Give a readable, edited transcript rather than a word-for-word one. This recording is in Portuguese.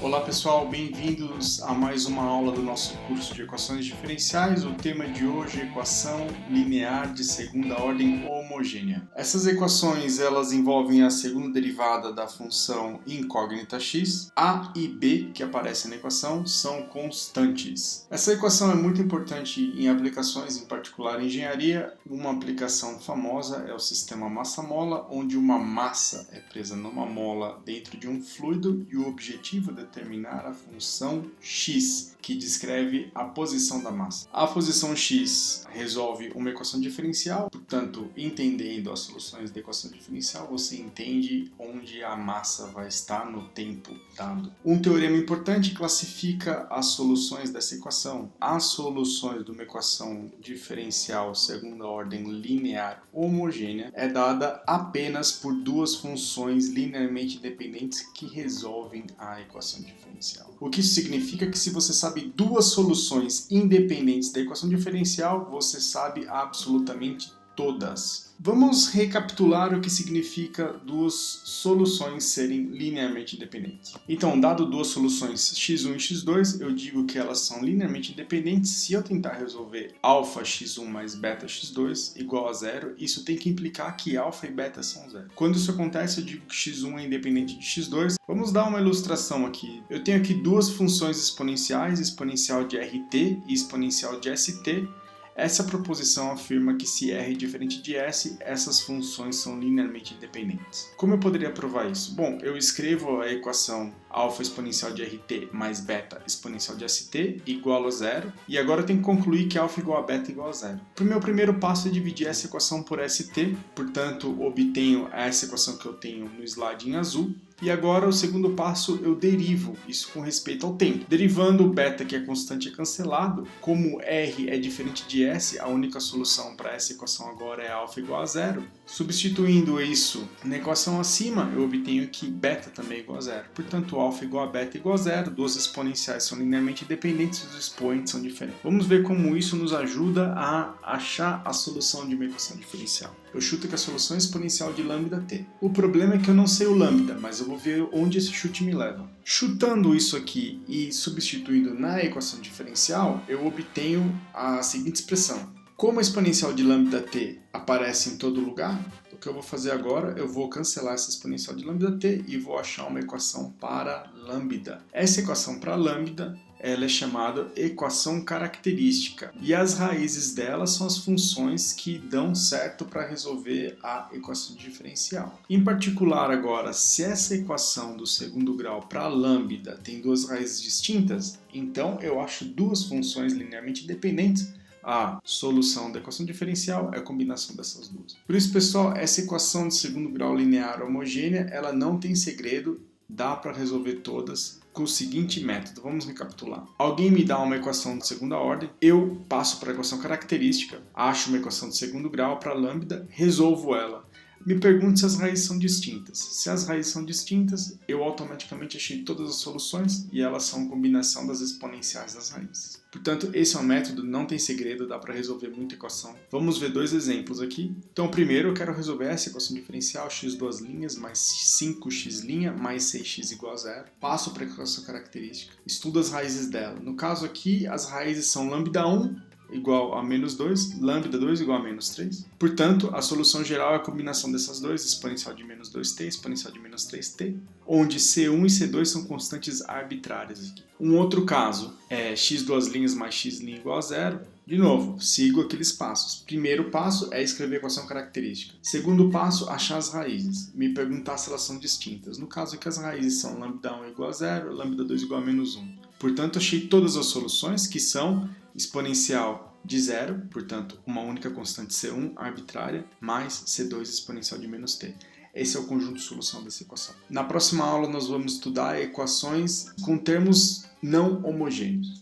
Olá pessoal, bem-vindos a mais uma aula do nosso curso de equações diferenciais. O tema de hoje é equação linear de segunda ordem homogênea. Essas equações elas envolvem a segunda derivada da função incógnita x. A e b que aparecem na equação são constantes. Essa equação é muito importante em aplicações, em particular em engenharia. Uma aplicação famosa é o sistema massa-mola, onde uma massa é presa numa mola dentro de um fluido e o objetivo é determinar a função x, que descreve a posição da massa. A posição x resolve uma equação diferencial, portanto, entendendo as soluções da equação diferencial, você entende onde a massa vai estar no tempo dado. Um teorema importante classifica as soluções dessa equação. As soluções de uma equação diferencial segunda ordem linear homogênea é dada apenas por duas funções linearmente independentes que resolvem a equação diferencial. O que isso significa que se você sabe duas soluções independentes da equação diferencial, você sabe absolutamente todas. Vamos recapitular o que significa duas soluções serem linearmente independentes. Então, dado duas soluções x1 e x2, eu digo que elas são linearmente independentes se eu tentar resolver alfa x1 mais beta x2 igual a zero. Isso tem que implicar que alfa e beta são zero. Quando isso acontece, eu digo que x1 é independente de x2. Vamos dar uma ilustração aqui. Eu tenho aqui duas funções exponenciais, exponencial de rt e exponencial de st. Essa proposição afirma que se R é diferente de S, essas funções são linearmente independentes. Como eu poderia provar isso? Bom, eu escrevo a equação alfa exponencial de RT mais beta exponencial de ST igual a zero, e agora eu tenho que concluir que alfa igual a beta igual a zero. O meu primeiro passo é dividir essa equação por ST, portanto obtenho essa equação que eu tenho no slide em azul. E agora o segundo passo eu derivo isso com respeito ao tempo. Derivando o beta, que é constante, é cancelado. Como R é diferente de S, a única solução para essa equação agora é alfa igual a zero. Substituindo isso na equação acima, eu obtenho que beta também é igual a zero. Portanto, alfa igual a beta igual a zero. Duas exponenciais são linearmente independentes, os expoentes são diferentes. Vamos ver como isso nos ajuda a achar a solução de uma equação diferencial. Eu chuto que a solução é exponencial de lambda t. O problema é que eu não sei o lambda, mas eu vou ver onde esse chute me leva. Chutando isso aqui e substituindo na equação diferencial, eu obtenho a seguinte expressão. Como a exponencial de lambda t aparece em todo lugar, o que eu vou fazer agora, eu vou cancelar essa exponencial de lambda t e vou achar uma equação para lambda. Essa equação para lambda ela é chamada equação característica, e as raízes dela são as funções que dão certo para resolver a equação diferencial. Em particular agora, se essa equação do segundo grau para lambda tem duas raízes distintas, então eu acho duas funções linearmente independentes. A solução da equação diferencial é a combinação dessas duas. Por isso, pessoal, essa equação de segundo grau linear homogênea, ela não tem segredo, dá para resolver todas com o seguinte método. Vamos recapitular. Alguém me dá uma equação de segunda ordem, eu passo para a equação característica, acho uma equação de segundo grau para lambda, resolvo ela. Me pergunto se as raízes são distintas. Se as raízes são distintas, eu automaticamente achei todas as soluções e elas são combinação das exponenciais das raízes. Portanto, esse é um método, não tem segredo, dá para resolver muita equação. Vamos ver dois exemplos aqui. Então, primeiro eu quero resolver essa equação diferencial, x duas linhas mais 5x' mais 6x igual a zero. Passo para a equação característica, estudo as raízes dela. No caso aqui, as raízes são lambda 1 igual a menos 2, lambda 2 igual a menos 3. Portanto, a solução geral é a combinação dessas duas, exponencial de menos 2t, exponencial de menos 3t, onde C1 e C2 são constantes arbitrárias aqui. Um outro caso é x duas linhas mais x' igual a zero. De novo, sigo aqueles passos. Primeiro passo é escrever a equação característica. Segundo passo, achar as raízes. Me perguntar se elas são distintas. No caso aqui, as raízes são lambda 1 igual a zero, lambda 2 igual a menos 1. Portanto, achei todas as soluções que são exponencial de zero, portanto, uma única constante C1 arbitrária, mais C2 exponencial de menos t. Esse é o conjunto de solução dessa equação. Na próxima aula, nós vamos estudar equações com termos não homogêneos.